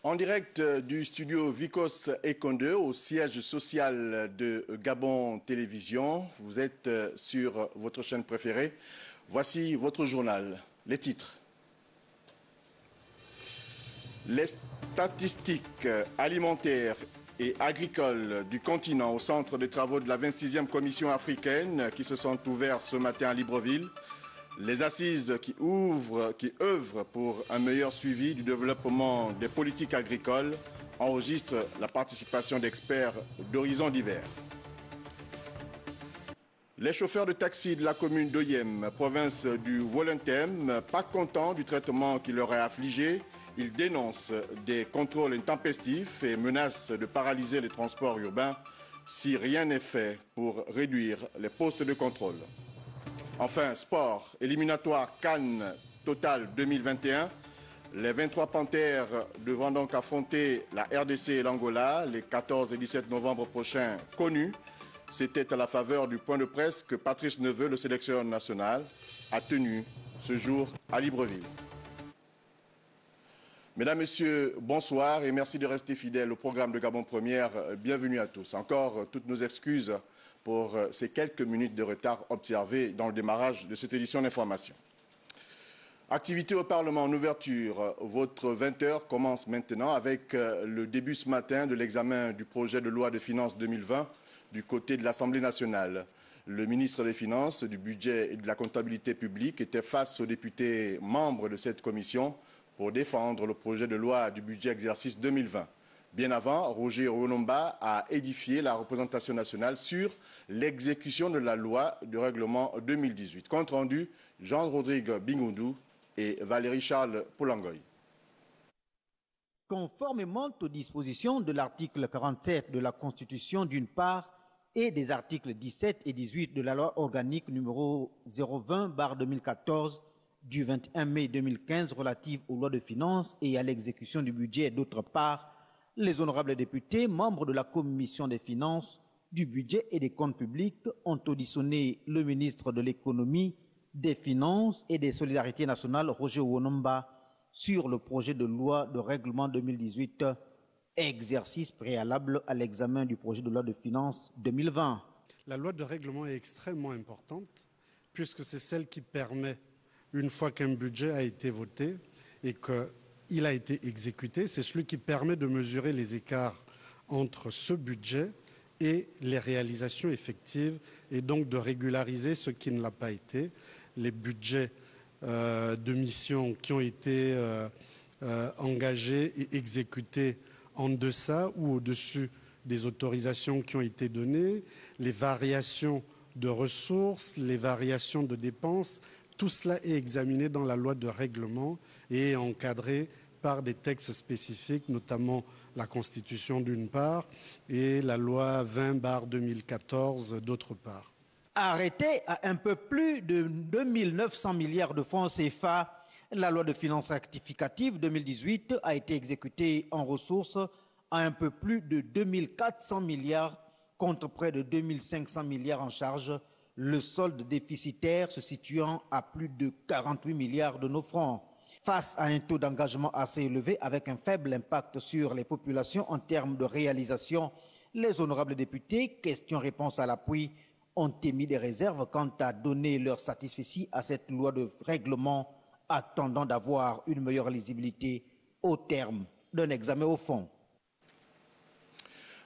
En direct du studio Vicos Ekonde au siège social de Gabon Télévision, vous êtes sur votre chaîne préférée. Voici votre journal, les titres. Les statistiques alimentaires et agricoles du continent au centre des travaux de la 26e Commission africaine qui se sont ouverts ce matin à Libreville. Les assises qui œuvrent pour un meilleur suivi du développement des politiques agricoles enregistrent la participation d'experts d'horizons divers. Les chauffeurs de taxi de la commune d'Oyem, province du Wollentem, pas contents du traitement qui leur est affligé, ils dénoncent des contrôles intempestifs et menacent de paralyser les transports urbains si rien n'est fait pour réduire les postes de contrôle. Enfin, sport, éliminatoire Cannes Total 2021. Les 23 Panthères devront donc affronter la RDC et l'Angola les 14 et 17 novembre prochains connus. C'était à la faveur du point de presse que Patrice Neveu, le sélectionneur national, a tenu ce jour à Libreville. Mesdames, Messieurs, bonsoir et merci de rester fidèles au programme de Gabon Première. Bienvenue à tous. Encore toutes nos excuses pour ces quelques minutes de retard observés dans le démarrage de cette édition d'information. Activité au Parlement en ouverture. Votre 20h commence maintenant avec le début ce matin de l'examen du projet de loi de finances 2020 du côté de l'Assemblée nationale. Le ministre des Finances, du Budget et de la Comptabilité publique était face aux députés membres de cette commission pour défendre le projet de loi du budget exercice 2020. Bien avant, Roger Onomba a édifié la représentation nationale sur l'exécution de la loi de règlement 2018. Compte rendu, Jean-Rodrigue Bingoudou et Valérie-Charles Poulangoy. Conformément aux dispositions de l'article 47 de la Constitution d'une part et des articles 17 et 18 de la loi organique numéro 020/2014 du 21 mai 2015 relative aux lois de finances et à l'exécution du budget d'autre part, les honorables députés, membres de la Commission des finances, du budget et des comptes publics, ont auditionné le ministre de l'économie, des finances et des solidarités nationales, Roger Onomba, sur le projet de loi de règlement 2018, exercice préalable à l'examen du projet de loi de finances 2020. La loi de règlement est extrêmement importante puisque c'est celle qui permet, une fois qu'un budget a été voté et qu'il a été exécuté, c'est celui qui permet de mesurer les écarts entre ce budget et les réalisations effectives et donc de régulariser ce qui ne l'a pas été. Les budgets de mission qui ont été engagés et exécutés en deçà ou au-dessus des autorisations qui ont été données, les variations de ressources, les variations de dépenses, tout cela est examiné dans la loi de règlement et encadré par des textes spécifiques, notamment la Constitution d'une part et la loi 20/2014 d'autre part. Arrêtée à un peu plus de 2 900 milliards de francs CFA, la loi de finances rectificative 2018 a été exécutée en ressources à un peu plus de 2 400 milliards contre près de 2 500 milliards en charge, le solde déficitaire se situant à plus de 48 milliards de nos francs. Face à un taux d'engagement assez élevé avec un faible impact sur les populations en termes de réalisation, les honorables députés, questions-réponses à l'appui, ont émis des réserves quant à donner leur satisfecit à cette loi de règlement, attendant d'avoir une meilleure lisibilité au terme d'un examen au fond.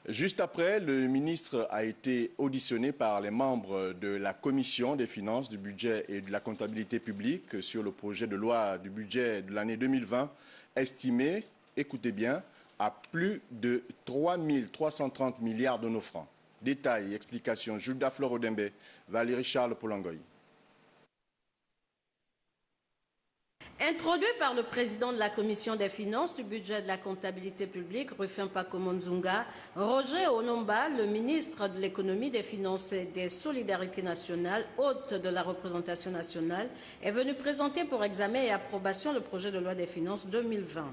Juste après, le ministre a été auditionné par les membres de la Commission des finances, du budget et de la comptabilité publique sur le projet de loi du budget de l'année 2020, estimé, écoutez bien, à plus de 3 330 milliards de nos francs. Détails et explications, Jules Daflor Odembe, Valérie-Charles Poulangoy. Introduit par le président de la Commission des finances, du budget et de la comptabilité publique, Rufin Pakomonzunga, Roger Onomba, le ministre de l'économie, des finances et des solidarités nationales, hôte de la représentation nationale, est venu présenter pour examen et approbation le projet de loi des finances 2020.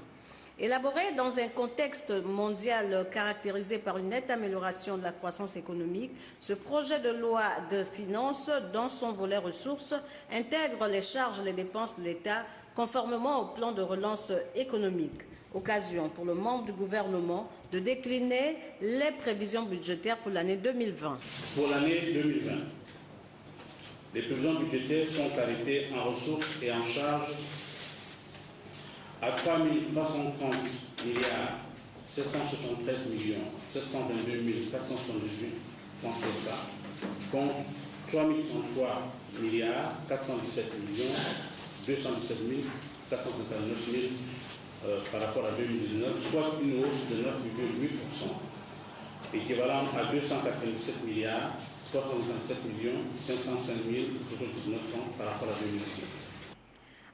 Élaboré dans un contexte mondial caractérisé par une nette amélioration de la croissance économique, ce projet de loi de finances, dans son volet ressources, intègre les charges et les dépenses de l'État conformément au plan de relance économique. Occasion pour le membre du gouvernement de décliner les prévisions budgétaires pour l'année 2020. Pour l'année 2020, les prévisions budgétaires sont arrêtées en ressources et en charges à 3 330 milliards 773 722 478 francs CFA contre 3 033 milliards 417 217 459 000 par rapport à 2019, soit une hausse de 9,8%, équivalent à 297 milliards 327 505 019 francs par rapport à 2019.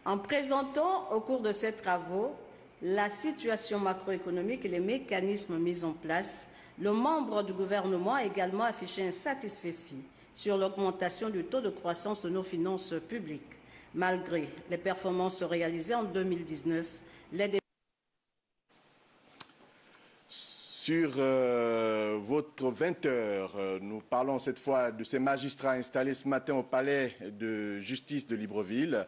En présentant au cours de ces travaux la situation macroéconomique et les mécanismes mis en place, le membre du gouvernement a également affiché un satisfecit sur l'augmentation du taux de croissance de nos finances publiques. Malgré les performances réalisées en 2019, Sur votre 20 heures, nous parlons cette fois de ces magistrats installés ce matin au palais de justice de Libreville,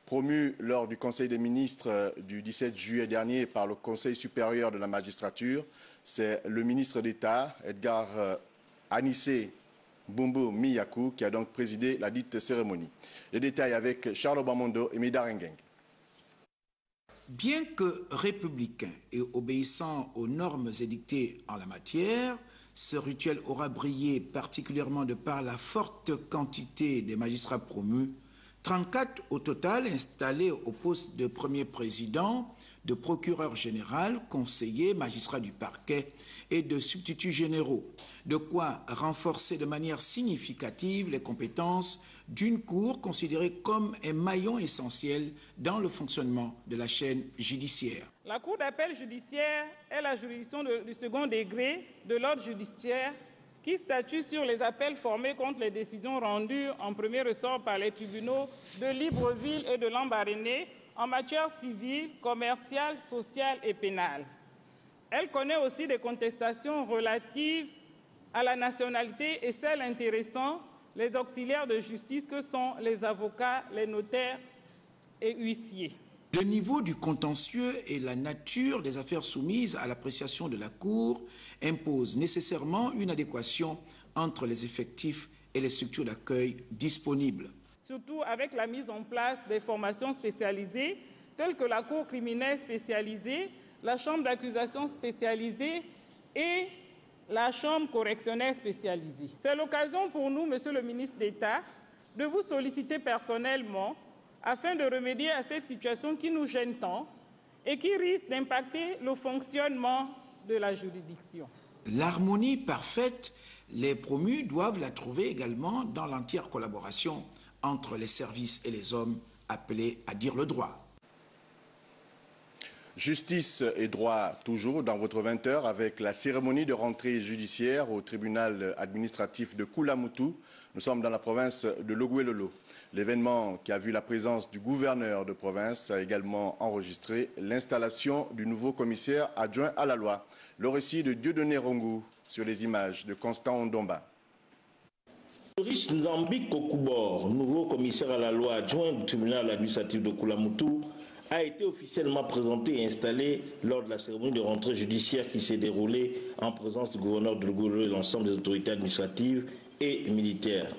promus lors du Conseil des ministres du 17 juillet dernier par le Conseil supérieur de la magistrature. C'est le ministre d'État, Edgar Anissé Bumbu Miyaku, qui a donc présidé la dite cérémonie. Les détails avec Charles Bamondo et Mida Rengeng. Bien que républicain et obéissant aux normes édictées en la matière, ce rituel aura brillé particulièrement de par la forte quantité des magistrats promus, 34 au total installés au poste de premier président, de procureur général, conseiller, magistrat du parquet et de substituts généraux, de quoi renforcer de manière significative les compétences d'une cour considérée comme un maillon essentiel dans le fonctionnement de la chaîne judiciaire. La Cour d'appel judiciaire est la juridiction du second degré de l'ordre judiciaire qui statue sur les appels formés contre les décisions rendues en premier ressort par les tribunaux de Libreville et de Lambaréné en matière civile, commerciale, sociale et pénale. Elle connaît aussi des contestations relatives à la nationalité et celles intéressant les auxiliaires de justice que sont les avocats, les notaires et huissiers. Le niveau du contentieux et la nature des affaires soumises à l'appréciation de la Cour imposent nécessairement une adéquation entre les effectifs et les structures d'accueil disponibles. Surtout avec la mise en place des formations spécialisées telles que la Cour criminelle spécialisée, la Chambre d'accusation spécialisée et la Chambre correctionnelle spécialisée. C'est l'occasion pour nous, Monsieur le ministre d'État, de vous solliciter personnellement afin de remédier à cette situation qui nous gêne tant et qui risque d'impacter le fonctionnement de la juridiction. L'harmonie parfaite, les promus doivent la trouver également dans l'entière collaboration entre les services et les hommes appelés à dire le droit. Justice et droit toujours dans votre 20 heures avec la cérémonie de rentrée judiciaire au tribunal administratif de Koulamoutou. Nous sommes dans la province de Logoué-Lolo. L'événement qui a vu la présence du gouverneur de province a également enregistré l'installation du nouveau commissaire adjoint à la loi. Le récit de Dieudonné Rongou sur les images de Constant Ondomba. Maurice Nzambi Kokoubor, nouveau commissaire à la loi adjoint du tribunal administratif de Koulamoutou, a été officiellement présenté et installé lors de la cérémonie de rentrée judiciaire qui s'est déroulée en présence du gouverneur de Logoué-Lolo et l'ensemble des autorités administratives et militaires.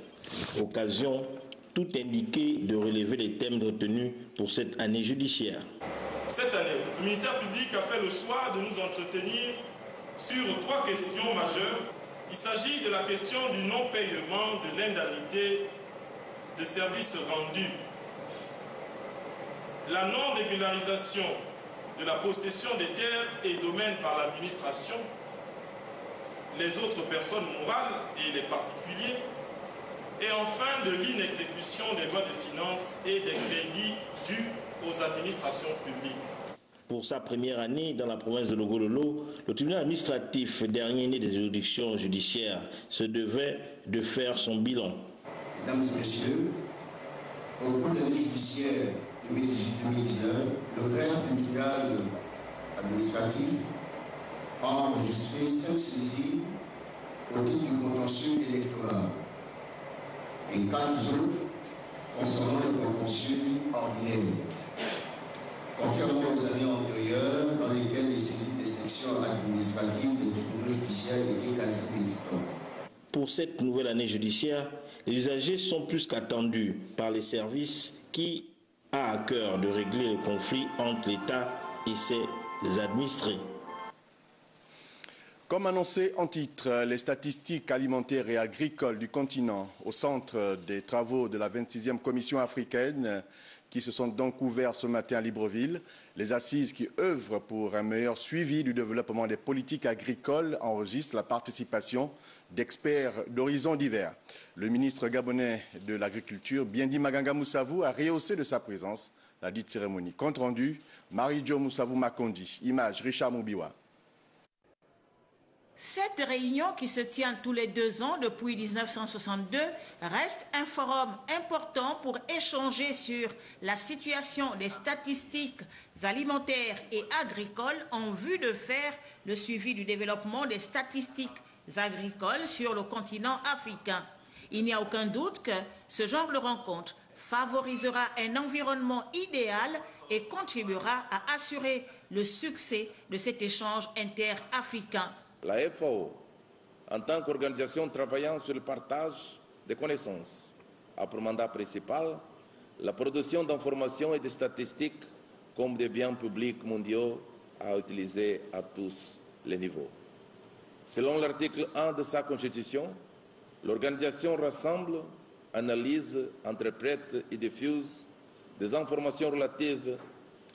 Occasion tout indiqué de relever les thèmes retenus pour cette année judiciaire. Cette année, le ministère public a fait le choix de nous entretenir sur 3 questions majeures. Il s'agit de la question du non-paiement de l'indemnité de services rendus, la non-régularisation de la possession des terres et domaines par l'administration, les autres personnes morales et les particuliers, et enfin de l'inexécution des lois de finances et des crédits dus aux administrations publiques. Pour sa première année dans la province de Logoué-Lolo, le tribunal administratif, dernier né des juridictions judiciaires, se devait de faire son bilan. Mesdames et messieurs, au cours de l'année judiciaire 2018-2019, le greffe du tribunal administratif a enregistré 5 saisies au titre du contentieux électoral et 4 autres concernant le contentieux ordinaire. Contrairement aux années antérieures dans lesquelles cette nouvelle année judiciaire, les usagers sont plus qu'attendus par les services qui ont à cœur de régler le conflit entre l'État et ses administrés. Comme annoncé en titre, les statistiques alimentaires et agricoles du continent au centre des travaux de la 26e Commission africaine qui se sont donc ouverts ce matin à Libreville. Les assises qui œuvrent pour un meilleur suivi du développement des politiques agricoles enregistrent la participation d'experts d'horizons divers. Le ministre gabonais de l'Agriculture, Biendi Maganga Moussavou, a rehaussé de sa présence la dite cérémonie. Compte rendu, Marie-Jo Moussavou Makondi. Image, Richard Moubiwa. Cette réunion qui se tient tous les 2 ans depuis 1962 reste un forum important pour échanger sur la situation des statistiques alimentaires et agricoles en vue de faire le suivi du développement des statistiques agricoles sur le continent africain. Il n'y a aucun doute que ce genre de rencontre favorisera un environnement idéal et contribuera à assurer le succès de cet échange interafricain. La FAO, en tant qu'organisation travaillant sur le partage des connaissances, a pour mandat principal la production d'informations et de statistiques comme des biens publics mondiaux à utiliser à tous les niveaux. Selon l'article 1 de sa constitution, l'organisation rassemble, analyse, interprète et diffuse des informations relatives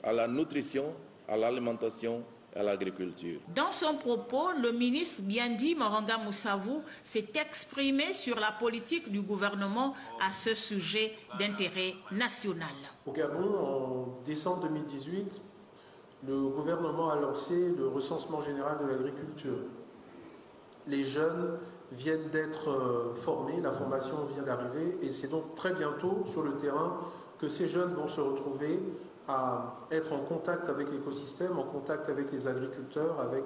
à la nutrition, à l'alimentation, à l'agriculture. Dans son propos, le ministre Biendi Maganga Moussavou s'est exprimé sur la politique du gouvernement à ce sujet d'intérêt national. Au Gabon, en décembre 2018, le gouvernement a lancé le recensement général de l'agriculture. Les jeunes viennent d'être formés, la formation vient d'arriver et c'est donc très bientôt sur le terrain que ces jeunes vont se retrouver à être en contact avec l'écosystème, en contact avec les agriculteurs, avec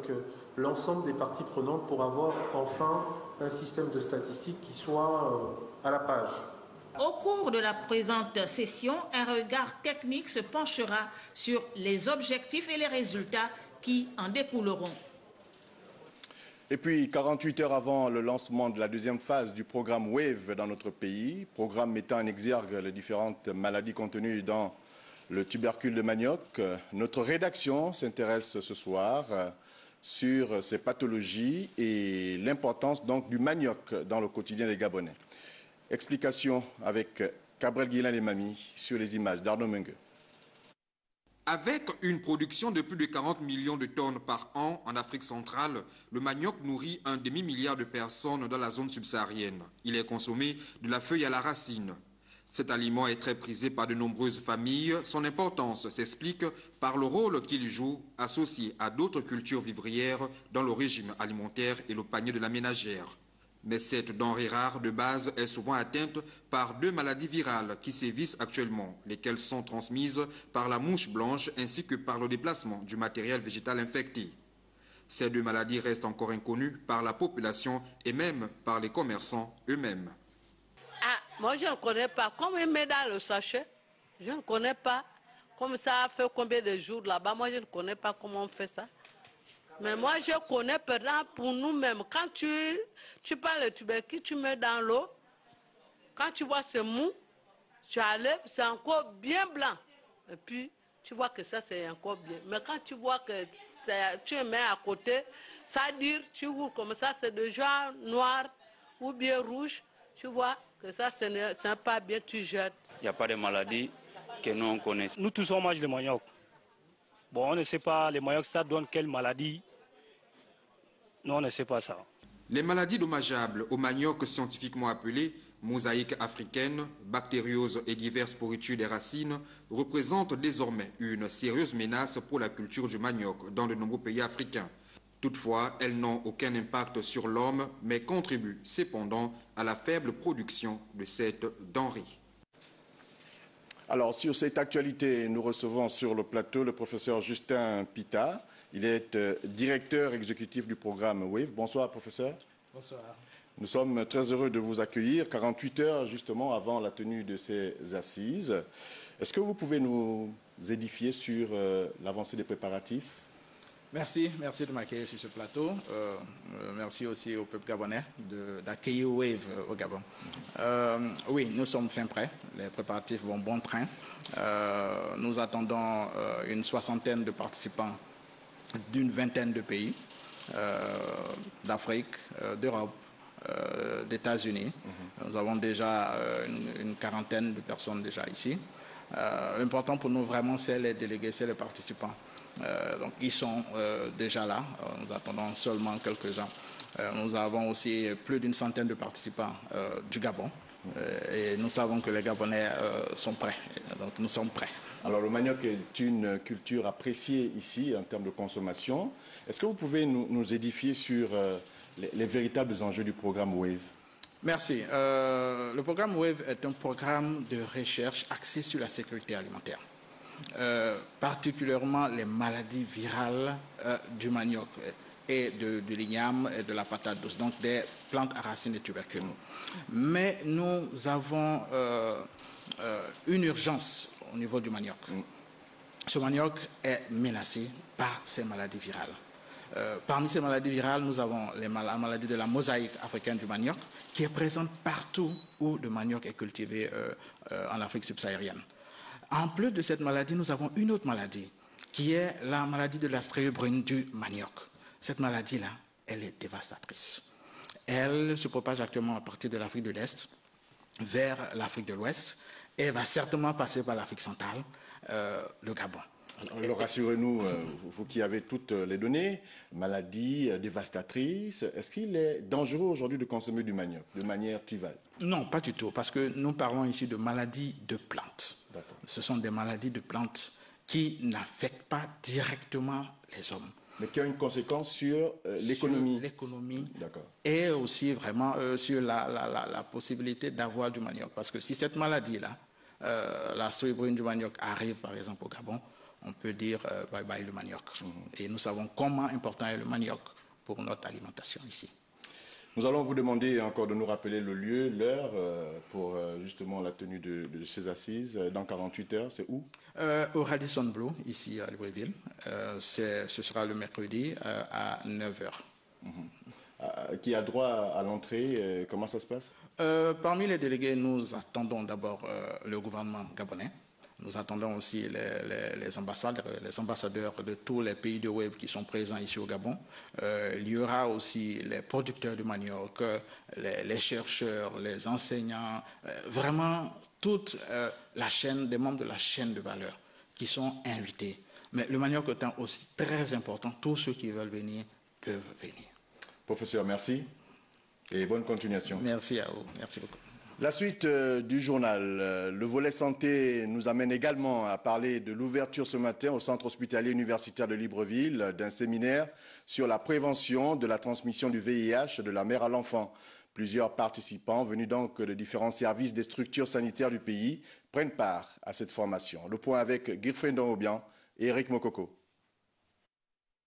l'ensemble des parties prenantes pour avoir enfin un système de statistiques qui soit à la page. Au cours de la présente session, un regard technique se penchera sur les objectifs et les résultats qui en découleront. Et puis, 48 heures avant le lancement de la deuxième phase du programme WAVE dans notre pays, programme mettant en exergue les différentes maladies contenues dans le tubercule de manioc, notre rédaction s'intéresse ce soir sur ces pathologies et l'importance donc du manioc dans le quotidien des Gabonais. Explication avec Cabrel Guilain-Lemami sur les images d'Arnaud Mengue. Avec une production de plus de 40 millions de tonnes par an en Afrique centrale, le manioc nourrit un demi-milliard de personnes dans la zone subsaharienne. Il est consommé de la feuille à la racine. Cet aliment est très prisé par de nombreuses familles. Son importance s'explique par le rôle qu'il joue associé à d'autres cultures vivrières dans le régime alimentaire et le panier de la ménagère. Mais cette denrée rare de base est souvent atteinte par 2 maladies virales qui sévissent actuellement, lesquelles sont transmises par la mouche blanche ainsi que par le déplacement du matériel végétal infecté. Ces 2 maladies restent encore inconnues par la population et même par les commerçants eux-mêmes. Moi, je ne connais pas. Comme il met dans le sachet, je ne connais pas. Comme ça fait combien de jours là-bas, moi, je ne connais pas comment on fait ça. Mais moi, je connais, par exemple, pour nous-mêmes, quand tu parles de tuberculose, tu mets dans l'eau, quand tu vois ce mou, tu enlèves, c'est encore bien blanc. Et puis, tu vois que ça, c'est encore bien. Mais quand tu vois que tu mets à côté, ça dure, tu ouvres comme ça, c'est de genre noir ou bien rouge, tu vois que ça, ce n'est pas bien, tu jettes. Il n'y a pas de maladie que nous on connaît. Nous tous on mange le manioc. Bon, on ne sait pas le manioc, ça donne quelle maladie. Nous, on ne sait pas ça. Les maladies dommageables au manioc scientifiquement appelées mosaïque africaine, bactériose et diverses pourritures des racines représentent désormais une sérieuse menace pour la culture du manioc dans de nombreux pays africains. Toutefois, elles n'ont aucun impact sur l'homme, mais contribuent cependant à la faible production de cette denrée. Alors, sur cette actualité, nous recevons sur le plateau le professeur Justin Pita. Il est directeur exécutif du programme WAVE. Bonsoir, professeur. Bonsoir. Nous sommes très heureux de vous accueillir 48 heures justement avant la tenue de ces assises. Est-ce que vous pouvez nous édifier sur l'avancée des préparatifs? Merci de m'accueillir sur ce plateau. Merci aussi au peuple gabonais d'accueillir Wave au Gabon. Oui, nous sommes fin prêts. Les préparatifs vont bon train. Nous attendons une soixantaine de participants d'une vingtaine de pays, d'Afrique, d'Europe, d'États-Unis. Nous avons déjà une quarantaine de personnes déjà ici. L'important pour nous vraiment, c'est les délégués, c'est les participants. Donc ils sont déjà là, nous attendons seulement quelques-uns. Nous avons aussi plus d'une centaine de participants du Gabon et nous savons que les Gabonais sont prêts, donc nous sommes prêts. Alors le manioc est une culture appréciée ici en termes de consommation. Est-ce que vous pouvez nous édifier sur les véritables enjeux du programme WAVE? Merci. Le programme WAVE est un programme de recherche axé sur la sécurité alimentaire. Particulièrement les maladies virales du manioc et du l'igname et de la patate douce, donc des plantes à racines et tubercules. Mais nous avons une urgence au niveau du manioc. Ce manioc est menacé par ces maladies virales. Parmi ces maladies virales, nous avons la maladie de la mosaïque africaine du manioc, qui est présente partout où le manioc est cultivé en Afrique subsaharienne. En plus de cette maladie, nous avons une autre maladie, qui est la maladie de la stréée brune du manioc. Cette maladie-là, elle est dévastatrice. Elle se propage actuellement à partir de l'Afrique de l'Est vers l'Afrique de l'Ouest et va certainement passer par l'Afrique centrale, le Gabon. Alors rassurez-nous, vous qui avez toutes les données, maladie dévastatrice, est-ce qu'il est dangereux aujourd'hui de consommer du manioc de manière trivale? Non, pas du tout, parce que nous parlons ici de maladies de plantes. Ce sont des maladies de plantes qui n'affectent pas directement les hommes. Mais qui ont une conséquence sur l'économie. L'économie et aussi vraiment sur la possibilité d'avoir du manioc. Parce que si cette maladie-là, la stréée brune du manioc arrive par exemple au Gabon, on peut dire bye bye le manioc. Et nous savons comment important est le manioc pour notre alimentation ici. Nous allons vous demander encore de nous rappeler le lieu, l'heure pour justement la tenue de ces assises dans 48 heures. C'est où? Au Radisson Blu, ici à Libreville. Ce sera le mercredi à 9h. Qui a droit à l'entrée? Comment ça se passe? Parmi les délégués, nous attendons d'abord le gouvernement gabonais. Nous attendons aussi les ambassadeurs de tous les pays de WAVE qui sont présents ici au Gabon. Il y aura aussi les producteurs de manioc, les chercheurs, les enseignants, vraiment toute la chaîne, des membres de la chaîne de valeur qui sont invités. Mais le manioc étant aussi très important, tous ceux qui veulent venir peuvent venir. Professeur, merci et bonne continuation. Merci à vous. Merci beaucoup. La suite du journal, le volet santé nous amène également à parler de l'ouverture ce matin au centre hospitalier universitaire de Libreville d'un séminaire sur la prévention de la transmission du VIH de la mère à l'enfant. Plusieurs participants venus donc de différents services des structures sanitaires du pays prennent part à cette formation. Le point avec Guirfried Obian et Eric Mokoko.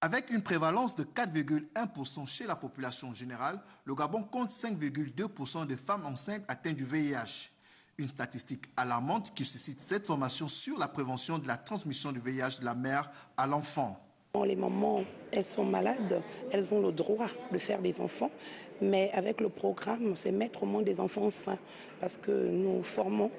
Avec une prévalence de 4,1% chez la population générale, le Gabon compte 5,2% de femmes enceintes atteintes du VIH. Une statistique alarmante qui suscite cette formation sur la prévention de la transmission du VIH de la mère à l'enfant. Les mamans, elles sont malades, elles ont le droit de faire des enfants, mais avec le programme, c'est mettre au monde des enfants sains, parce que nous formons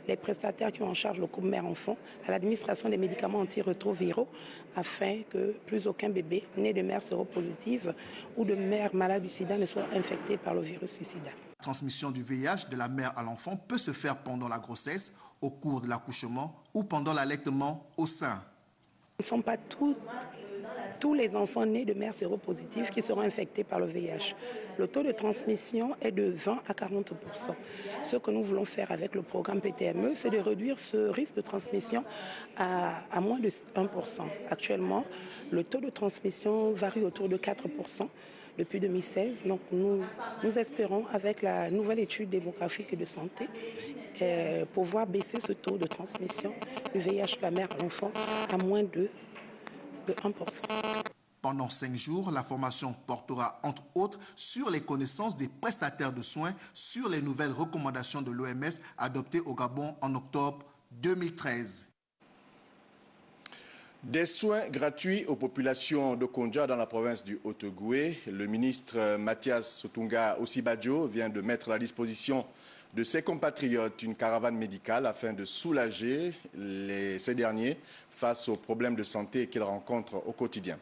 les prestataires qui ont en charge le couple mère-enfant à l'administration des médicaments antirétroviraux afin que plus aucun bébé né de mère séropositive ou de mère malade du sida ne soit infecté par le virus du sida. La transmission du VIH de la mère à l'enfant peut se faire pendant la grossesse, au cours de l'accouchement ou pendant l'allaitement au sein. Ce ne sont pas tous les enfants nés de mères séropositives qui seront infectés par le VIH. Le taux de transmission est de 20 à 40%. Ce que nous voulons faire avec le programme PTME, c'est de réduire ce risque de transmission à moins de 1%. Actuellement, le taux de transmission varie autour de 4% depuis 2016. Donc nous espérons, avec la nouvelle étude démographique et de santé, pouvoir baisser ce taux de transmission du VIH de la mère à l'enfant à moins de 1%. Pendant 5 jours, la formation portera entre autres sur les connaissances des prestataires de soins sur les nouvelles recommandations de l'OMS adoptées au Gabon en octobre 2013. Des soins gratuits aux populations de Konja dans la province du Haut-Ogooué. Le ministre Mathias Sotunga Osibajo vient de mettre à la disposition de ses compatriotes une caravane médicale afin de soulager ces derniers face aux problèmes de santé qu'ils rencontrent au quotidien.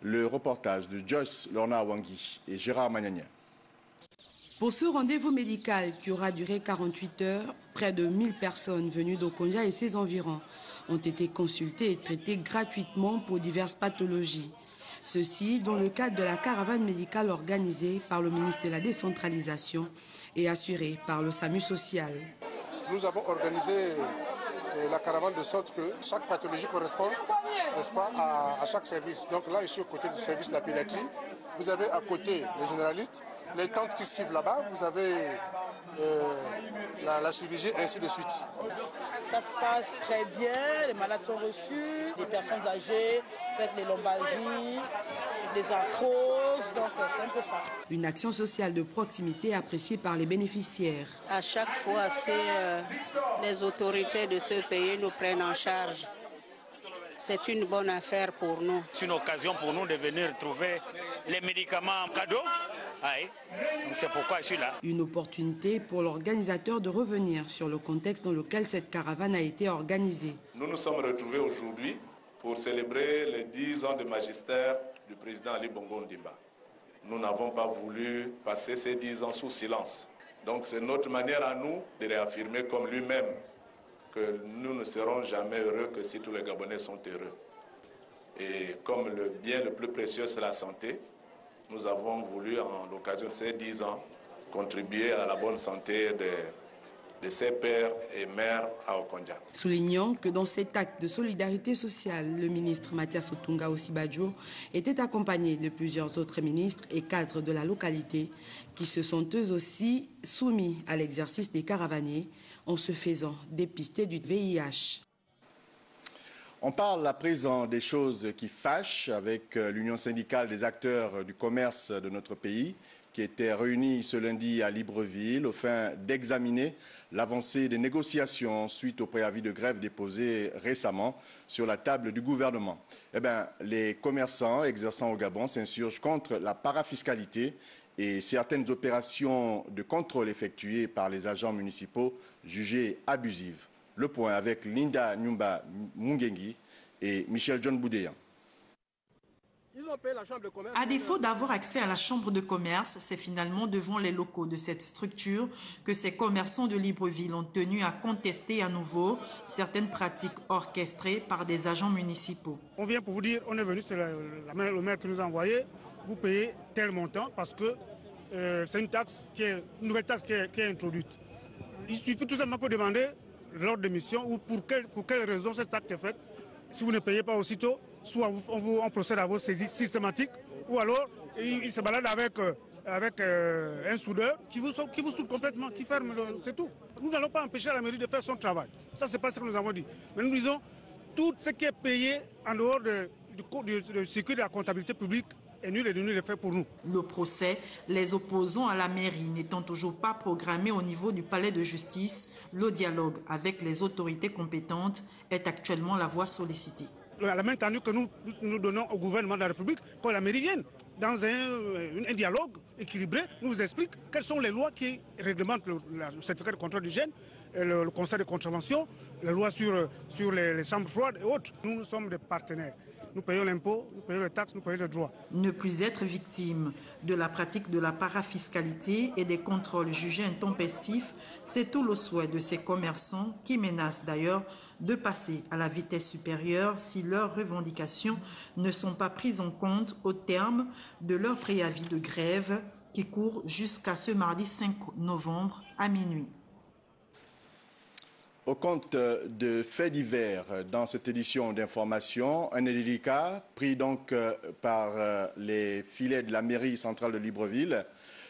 Le reportage de Joyce Lorna Wangi et Gérard Magnagna. Pour ce rendez-vous médical qui aura duré 48 heures, près de 1000 personnes venues d'Okonja et ses environs ont été consultées et traitées gratuitement pour diverses pathologies. Ceci dans le cadre de la caravane médicale organisée par le ministre de la Décentralisation et assurée par le SAMU social. Nous avons organisé la caravane de sorte que chaque pathologie correspond, n'est-ce pas, à chaque service. Donc là, ici, au côté du service de la pédiatrie, vous avez à côté les généralistes, les tantes qui suivent là-bas, vous avez la chirurgie, ainsi de suite. Ça se passe très bien, les malades sont reçus, les personnes âgées, peut-être les lombalgies, les arthroses, donc c'est un peu ça. Une action sociale de proximité appréciée par les bénéficiaires. À chaque fois, les autorités de ce pays nous prennent en charge. C'est une bonne affaire pour nous. C'est une occasion pour nous de venir trouver les médicaments en cadeau. Donc c'est pourquoi je suis là. Une opportunité pour l'organisateur de revenir sur le contexte dans lequel cette caravane a été organisée. Nous nous sommes retrouvés aujourd'hui pour célébrer les 10 ans de magistère du président Ali Bongo Ondimba. Nous n'avons pas voulu passer ces 10 ans sous silence. Donc c'est notre manière à nous de réaffirmer comme lui-même que nous ne serons jamais heureux que si tous les Gabonais sont heureux. Et comme le bien le plus précieux c'est la santé, nous avons voulu, en l'occasion de ces 10 ans, contribuer à la bonne santé de ses pères et mères à Okonja. Soulignant que dans cet acte de solidarité sociale, le ministre Mathias Sotunga Osibajo était accompagné de plusieurs autres ministres et cadres de la localité qui se sont eux aussi soumis à l'exercice des caravaniers en se faisant dépister du VIH. On parle à présent des choses qui fâchent avec l'Union syndicale des acteurs du commerce de notre pays qui était réunie ce lundi à Libreville au fin d'examiner l'avancée des négociations suite au préavis de grève déposé récemment sur la table du gouvernement. Les commerçants exerçant au Gabon s'insurgent contre la parafiscalité et certaines opérations de contrôle effectuées par les agents municipaux jugées abusives. Le point avec Linda Nyumba Mungengi et Michel John Boudéan. À défaut d'avoir accès à la chambre de commerce, c'est finalement devant les locaux de cette structure que ces commerçants de Libreville ont tenu à contester à nouveau certaines pratiques orchestrées par des agents municipaux. On vient pour vous dire, on est venu, c'est le maire qui nous a envoyé, vous payez tel montant parce que c'est une taxe une nouvelle taxe qui est introduite. Il suffit tout simplement de demander l'ordre de mission ou pour quelle raison cet acte est fait. Si vous ne payez pas aussitôt, soit on procède à vos saisies systématiques, ou alors il se balade avec un soudeur qui vous soude complètement, qui ferme, c'est tout. Nous n'allons pas empêcher la mairie de faire son travail. Ça, c'est pas ce que nous avons dit. Mais nous disons, tout ce qui est payé en dehors du circuit de la comptabilité publique est nul et de nul effet pour nous. Le procès, les opposants à la mairie n'étant toujours pas programmés au niveau du palais de justice, le dialogue avec les autorités compétentes est actuellement la voie sollicitée. La main tendue que nous donnons au gouvernement de la République, quand la mairie vienne, dans un dialogue équilibré, nous explique quelles sont les lois qui réglementent le certificat de contrôle d'hygiène, le conseil de contravention, les lois sur les chambres froides et autres. Nous sommes des partenaires. Nous payons l'impôt, nous payons les taxes, nous payons les droits. Ne plus être victime de la pratique de la parafiscalité et des contrôles jugés intempestifs, c'est tout le souhait de ces commerçants qui menacent d'ailleurs de passer à la vitesse supérieure si leurs revendications ne sont pas prises en compte au terme de leur préavis de grève qui court jusqu'à ce mardi 5 novembre à minuit. Au compte de faits divers dans cette édition d'information, un délicat pris donc par les filets de la mairie centrale de Libreville.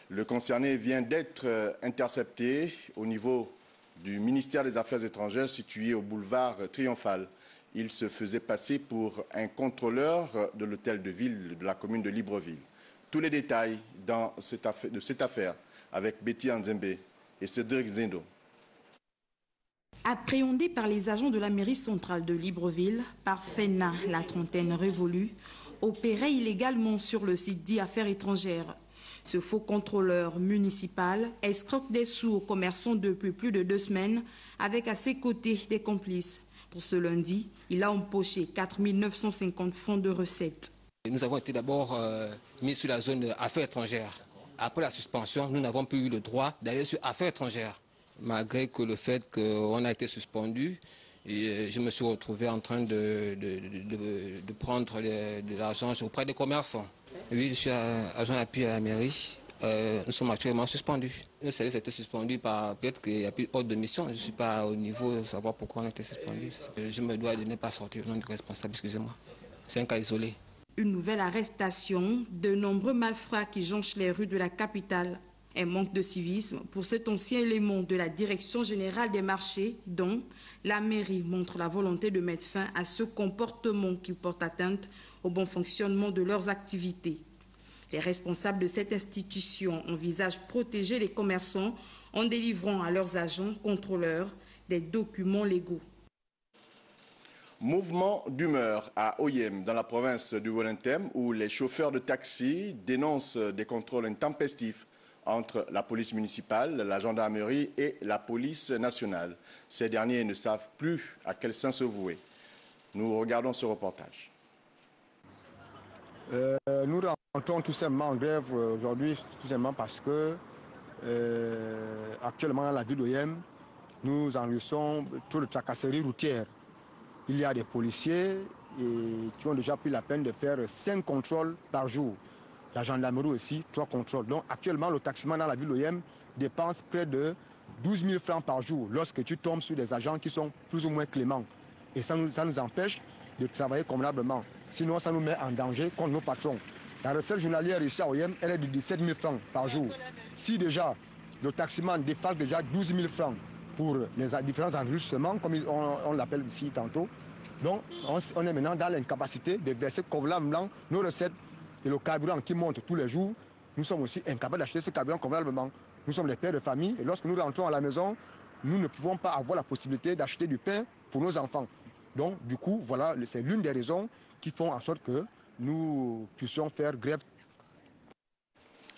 Le concerné vient d'être intercepté au niveau du ministère des Affaires étrangères situé au boulevard Triomphal. Il se faisait passer pour un contrôleur de l'hôtel de ville de la commune de Libreville. Tous les détails de cette affaire avec Betty Anzembe et Cédric Zendo. Appréhendé par les agents de la mairie centrale de Libreville, par FENA, la trentaine révolue, opérait illégalement sur le site dit Affaires étrangères. Ce faux contrôleur municipal escroque des sous aux commerçants depuis plus de 2 semaines avec à ses côtés des complices. Pour ce lundi, il a empoché 4 950 francs de recettes. Nous avons été d'abord mis sur la zone Affaires étrangères. Après la suspension, nous n'avons plus eu le droit d'aller sur Affaires étrangères. Malgré que le fait qu'on a été suspendu, et je me suis retrouvé en train de prendre de l'argent auprès des commerçants. Oui, je suis agent d'appui à la mairie. Nous sommes actuellement suspendus. Le service a été suspendu par peut-être qu'il n'y a plus ordre de mission. Je ne suis pas au niveau de savoir pourquoi on a été suspendu. Je me dois de ne pas sortir au nom du responsable, excusez-moi. C'est un cas isolé. Une nouvelle arrestation, de nombreux malfrats qui jonchent les rues de la capitale. Un manque de civisme pour cet ancien élément de la Direction générale des marchés dont la mairie montre la volonté de mettre fin à ce comportement qui porte atteinte au bon fonctionnement de leurs activités. Les responsables de cette institution envisagent protéger les commerçants en délivrant à leurs agents contrôleurs des documents légaux. Mouvement d'humeur à Oyem, dans la province du Wellington, où les chauffeurs de taxi dénoncent des contrôles intempestifs entre la police municipale, la gendarmerie et la police nationale. Ces derniers ne savent plus à quel sein se vouer. Nous regardons ce reportage. Nous rentrons tout simplement en grève aujourd'hui, tout simplement parce que actuellement dans la ville d'Oyem, nous enregistrons trop de tracasseries routières. Il y a des policiers qui ont déjà pris la peine de faire 5 contrôles par jour. La gendarmerie aussi, 3 contrôles. Donc actuellement, le taximan dans la ville d'Oyem dépense près de 12 000 francs par jour lorsque tu tombes sur des agents qui sont plus ou moins cléments. Et ça nous empêche de travailler convenablement. Sinon, ça nous met en danger contre nos patrons. La recette journalière ici à Oyem, elle est de 17 000 francs par jour. Si déjà le taximan dépasse déjà 12 000 francs pour les différents enregistrements, comme on l'appelle ici tantôt, donc on est maintenant dans l'incapacité de verser convenablement nos recettes. Et le carburant qui monte tous les jours, nous sommes aussi incapables d'acheter ce carburant convenablement. Nous sommes des pères de famille et lorsque nous rentrons à la maison, nous ne pouvons pas avoir la possibilité d'acheter du pain pour nos enfants. Donc, du coup, voilà, c'est l'une des raisons qui font en sorte que nous puissions faire grève.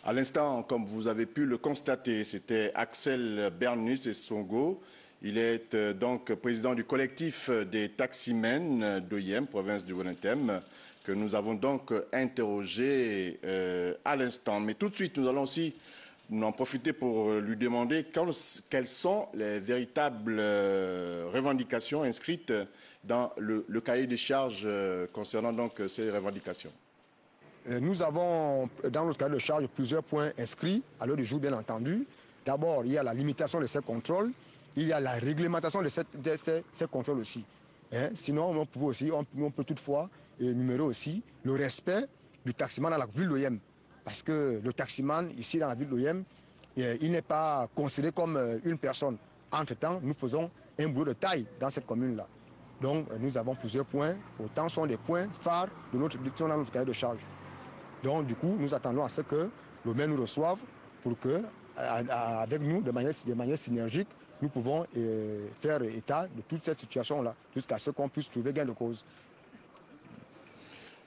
À l'instant, comme vous avez pu le constater, c'était Axel Bernus et Songo. Il est donc président du collectif des taximens d'Oyem, province du Wellington, que nous avons donc interrogé à l'instant. Mais tout de suite, nous allons aussi en profiter pour lui demander quelles sont les véritables revendications inscrites dans le cahier des charges concernant donc ces revendications. Nous avons dans notre cahier de charges plusieurs points inscrits à l'heure du jour, bien entendu. D'abord, il y a la limitation de ces contrôles, il y a la réglementation de ces contrôles aussi. Sinon, on peut toutefois énumérer aussi le respect du taximan dans la ville d'Oyem. Parce que le taximan, ici dans la ville d'Oyem, il n'est pas considéré comme une personne. Entre-temps, nous faisons un boulot de taille dans cette commune-là. Donc, nous avons plusieurs points. Autant sont des points phares de notre cahier de charge. Donc, du coup, nous attendons à ce que le maire nous reçoive pour que, avec nous, de manière synergique, nous pouvons faire état de toute cette situation-là, jusqu'à ce qu'on puisse trouver gain de cause.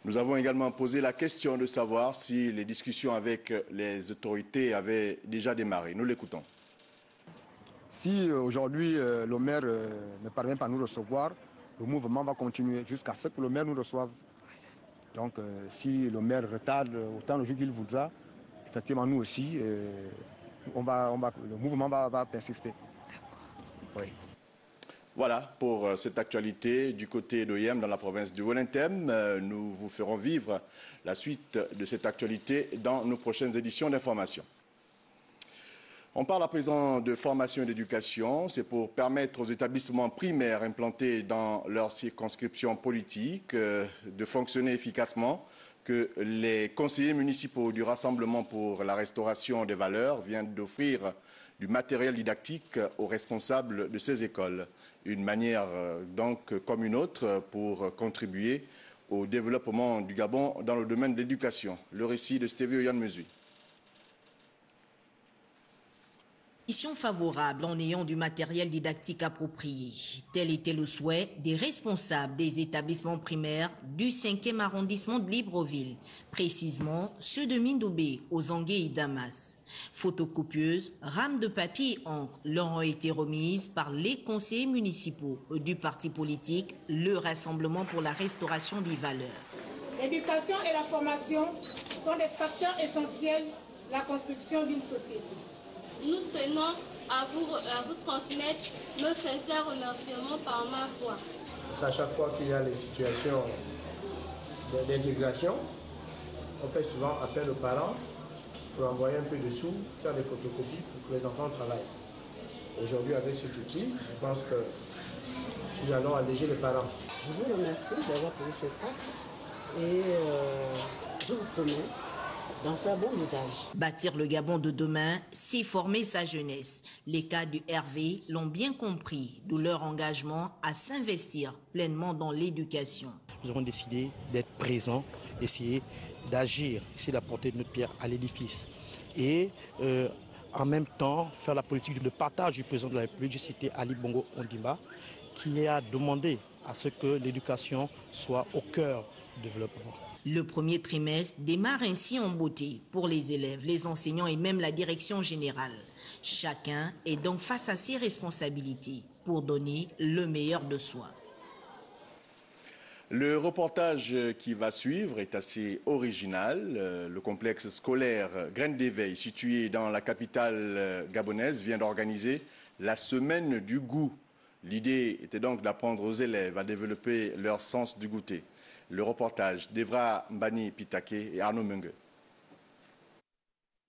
Nous avons également posé la question de savoir si les discussions avec les autorités avaient déjà démarré. Nous l'écoutons. Si aujourd'hui le maire ne parvient pas à nous recevoir, le mouvement va continuer jusqu'à ce que le maire nous reçoive. Donc si le maire retarde autant de jours qu'il voudra, effectivement nous aussi, le mouvement va persister. Oui. Voilà pour cette actualité du côté d'Oyem dans la province du Wellington. Nous vous ferons vivre la suite de cette actualité dans nos prochaines éditions d'information. On parle à présent de formation et d'éducation. C'est pour permettre aux établissements primaires implantés dans leur circonscription politique de fonctionner efficacement que les conseillers municipaux du Rassemblement pour la restauration des valeurs viennent d'offrir du matériel didactique aux responsables de ces écoles. Une manière donc comme une autre pour contribuer au développement du Gabon dans le domaine de l'éducation. Le récit de Stevie Oyan Mesui. Favorable en ayant du matériel didactique approprié. Tel était le souhait des responsables des établissements primaires du 5e arrondissement de Libreville, précisément ceux de Mindoubé, aux Anguais et Damas. Photocopieuses, rames de papier et encre leur ont été remises par les conseillers municipaux du parti politique, le Rassemblement pour la restauration des valeurs. L'éducation et la formation sont des facteurs essentiels de la construction d'une société. Nous tenons à vous transmettre nos sincères remerciements par ma foi. À chaque fois qu'il y a les situations d'intégration, on fait souvent appel aux parents pour envoyer un peu de sous, faire des photocopies pour que les enfants travaillent. Aujourd'hui, avec cet outil, je pense que nous allons alléger les parents. Je vous remercie d'avoir pris cet acte et je vous promets d'en faire bon usage. Bâtir le Gabon de demain, c'est former sa jeunesse. Les cas du RV l'ont bien compris, d'où leur engagement à s'investir pleinement dans l'éducation. Nous avons décidé d'être présents, essayer d'agir, essayer d'apporter notre pierre à l'édifice. Et en même temps, faire la politique de partage du président de la République, j'ai cité Ali Bongo Ondimba, qui a demandé à ce que l'éducation soit au cœur du développement. Le premier trimestre démarre ainsi en beauté pour les élèves, les enseignants et même la direction générale. Chacun est donc face à ses responsabilités pour donner le meilleur de soi. Le reportage qui va suivre est assez original. Le complexe scolaire Graines d'éveil, situé dans la capitale gabonaise, vient d'organiser la semaine du goût. L'idée était donc d'apprendre aux élèves à développer leur sens du goûter. Le reportage d'Evra Mbani Pitake et Arnaud Mungue.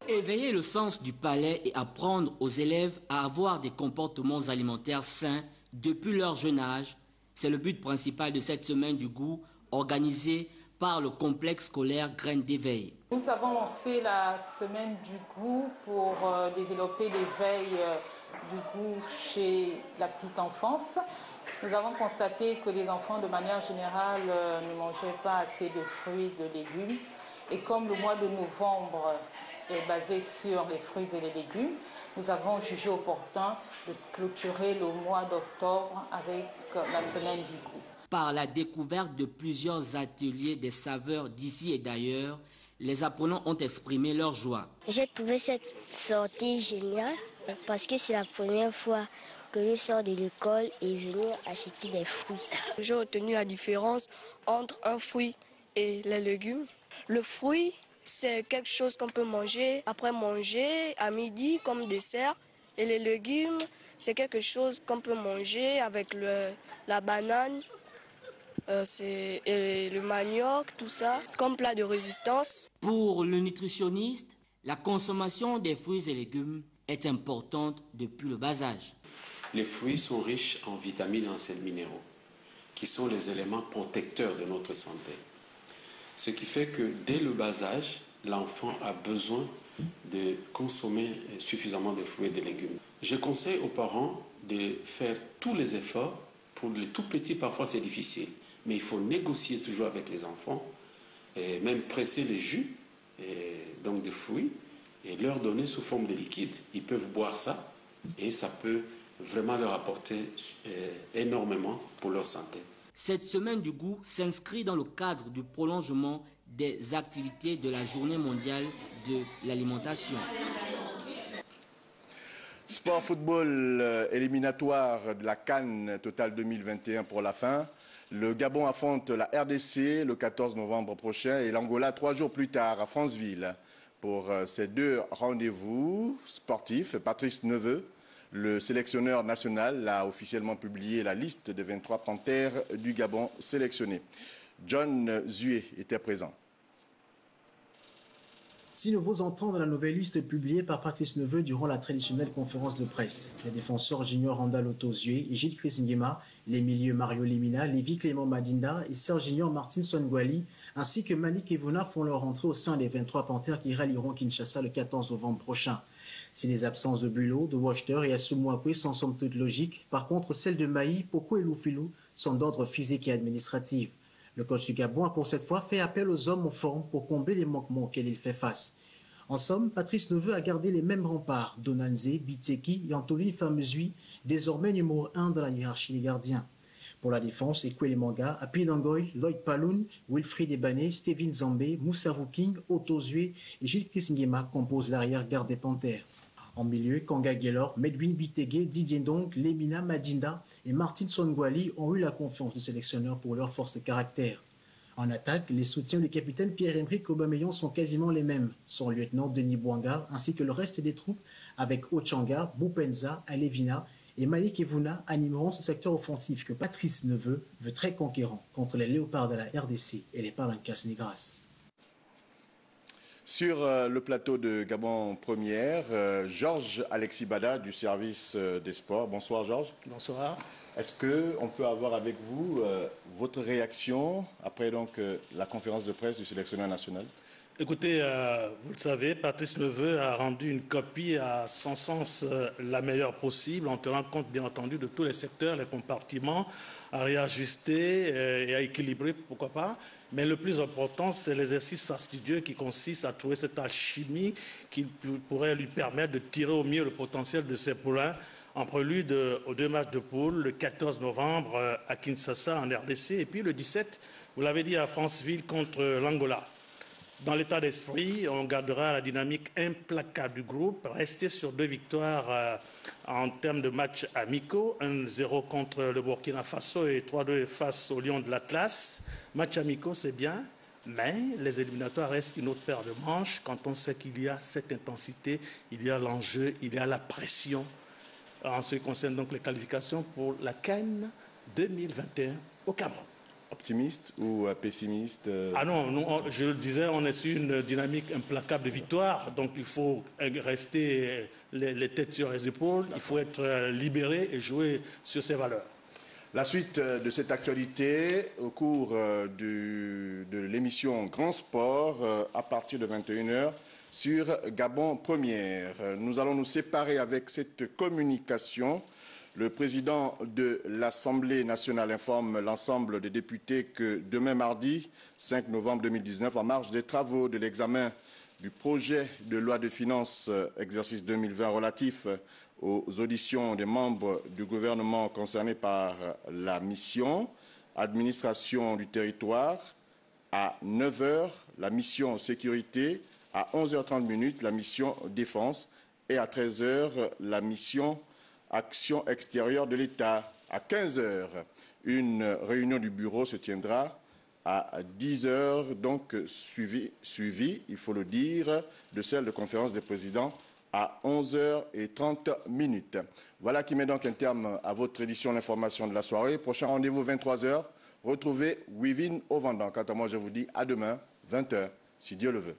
Éveiller le sens du palais et apprendre aux élèves à avoir des comportements alimentaires sains depuis leur jeune âge, c'est le but principal de cette semaine du goût organisée par le complexe scolaire Graines d'éveil. Nous avons lancé la semaine du goût pour développer l'éveil du goût chez la petite enfance. Nous avons constaté que les enfants, de manière générale, ne mangeaient pas assez de fruits et de légumes. Et comme le mois de novembre est basé sur les fruits et les légumes, nous avons jugé opportun de clôturer le mois d'octobre avec la semaine du goût. Par la découverte de plusieurs ateliers des saveurs d'ici et d'ailleurs, les apprenants ont exprimé leur joie. J'ai trouvé cette sortie géniale parce que c'est la première fois que je sors de l'école et venir acheter des fruits. J'ai retenu la différence entre un fruit et les légumes. Le fruit, c'est quelque chose qu'on peut manger après manger, à midi comme dessert. Et les légumes, c'est quelque chose qu'on peut manger avec la banane, et le manioc, tout ça, comme plat de résistance. Pour le nutritionniste, la consommation des fruits et légumes est importante depuis le bas âge. Les fruits sont riches en vitamines et en sels minéraux, qui sont les éléments protecteurs de notre santé. Ce qui fait que dès le bas âge, l'enfant a besoin de consommer suffisamment de fruits et de légumes. Je conseille aux parents de faire tous les efforts. Pour les tout petits, parfois c'est difficile, mais il faut négocier toujours avec les enfants, et même presser les jus donc de fruits et leur donner sous forme de liquide. Ils peuvent boire ça et ça peut vraiment leur apporter énormément pour leur santé. Cette semaine du goût s'inscrit dans le cadre du prolongement des activités de la Journée mondiale de l'alimentation. Sport football éliminatoire de la CAN Total 2021 pour la fin. Le Gabon affronte la RDC le 14 novembre prochain et l'Angola 3 jours plus tard à Franceville. Pour ces deux rendez-vous sportifs, Patrice Neveu, le sélectionneur national, a officiellement publié la liste des 23 panthères du Gabon sélectionnés. John Zué était présent. 6 nouveaux entrants dans la nouvelle liste publiée par Patrice Neveu durant la traditionnelle conférence de presse. Les défenseurs Junior Randaloto Zué et Gilles Chris-Nguema, les milieux Mario Lemina, Lévi Clément Madinda et Serginho Martin Songwali, ainsi que Malik Evona font leur entrée au sein des 23 panthères qui rallieront Kinshasa le 14 novembre prochain. Si les absences de Bulo, de Wachter et Asumouakwe sont somme toute logiques, par contre celles de Maï, Poko et Loufilou sont d'ordre physique et administratif. Le coach du Gabon a pour cette fois fait appel aux hommes en forme pour combler les manquements auxquels il fait face. En somme, Patrice Neveu a gardé les mêmes remparts, Donanze, Bitseki et Anthony Famuzui, désormais numéro 1 dans la hiérarchie des gardiens. Pour la défense, Ekwele Manga, Api Nangoy, Lloyd Paloun, Wilfried Ebané, Steven Zambé, Moussa King, Otto Zue et Gilles Kisingema composent l'arrière-garde des Panthères. En milieu, Kanga Gelor, Medwin Bitege, Didier Ndong, Lemina Madinda et Martin Songwali ont eu la confiance du sélectionneur pour leur force de caractère. En attaque, les soutiens du capitaine Pierre-Emerick Aubameyang sont quasiment les mêmes, son lieutenant Denis Bouanga ainsi que le reste des troupes avec Ochanga, Boupenza, Alevina et Malik Evuna animeront ce secteur offensif que Patrice Neveu veut très conquérant contre les léopards de la RDC et les Palancas Negras. Sur le plateau de Gabon Première, Georges Alexis Bada du service des sports. Bonsoir Georges. Bonsoir. Est-ce qu'on peut avoir avec vous votre réaction après donc, la conférence de presse du sélectionneur national? Écoutez, vous le savez, Patrice Neveu a rendu une copie à son sens la meilleure possible en tenant compte bien entendu de tous les secteurs, les compartiments, à réajuster et à équilibrer, pourquoi pas. Mais le plus important, c'est l'exercice fastidieux qui consiste à trouver cette alchimie qui pourrait lui permettre de tirer au mieux le potentiel de ses poulains en prélude aux 2 matchs de poule, le 14 novembre à Kinshasa en RDC et puis le 17, vous l'avez dit, à Franceville contre l'Angola. Dans l'état d'esprit, on gardera la dynamique implacable du groupe, rester sur 2 victoires en termes de matchs amicaux, 1-0 contre le Burkina Faso et 3-2 face au Lion de l'Atlas. Matchs amicaux, c'est bien, mais les éliminatoires restent une autre paire de manches quand on sait qu'il y a cette intensité, il y a l'enjeu, il y a la pression. En ce qui concerne donc les qualifications pour la CAN 2021 au Cameroun. Optimiste ou pessimiste? Ah non, je le disais, on est sur une dynamique implacable de victoire, donc il faut rester les têtes sur les épaules, il faut être libéré et jouer sur ses valeurs. La suite de cette actualité au cours de l'émission Grand Sport à partir de 21h sur Gabon Première. Nous allons nous séparer avec cette communication. Le président de l'Assemblée nationale informe l'ensemble des députés que demain mardi, 5 novembre 2019, en marge des travaux de l'examen du projet de loi de finances exercice 2020 relatif aux auditions des membres du gouvernement concernés par la mission administration du territoire, à 9h, la mission sécurité, à 11h30, la mission défense et à 13h, la mission action extérieure de l'État. À 15h, une réunion du bureau se tiendra à 10h, donc suivi, il faut le dire, de celle de conférence des présidents à 11h30. Voilà qui met donc un terme à votre édition d'information de la soirée. Prochain rendez-vous 23h. Retrouvez Wivine au Vendant. Quant à moi, je vous dis à demain, 20h, si Dieu le veut.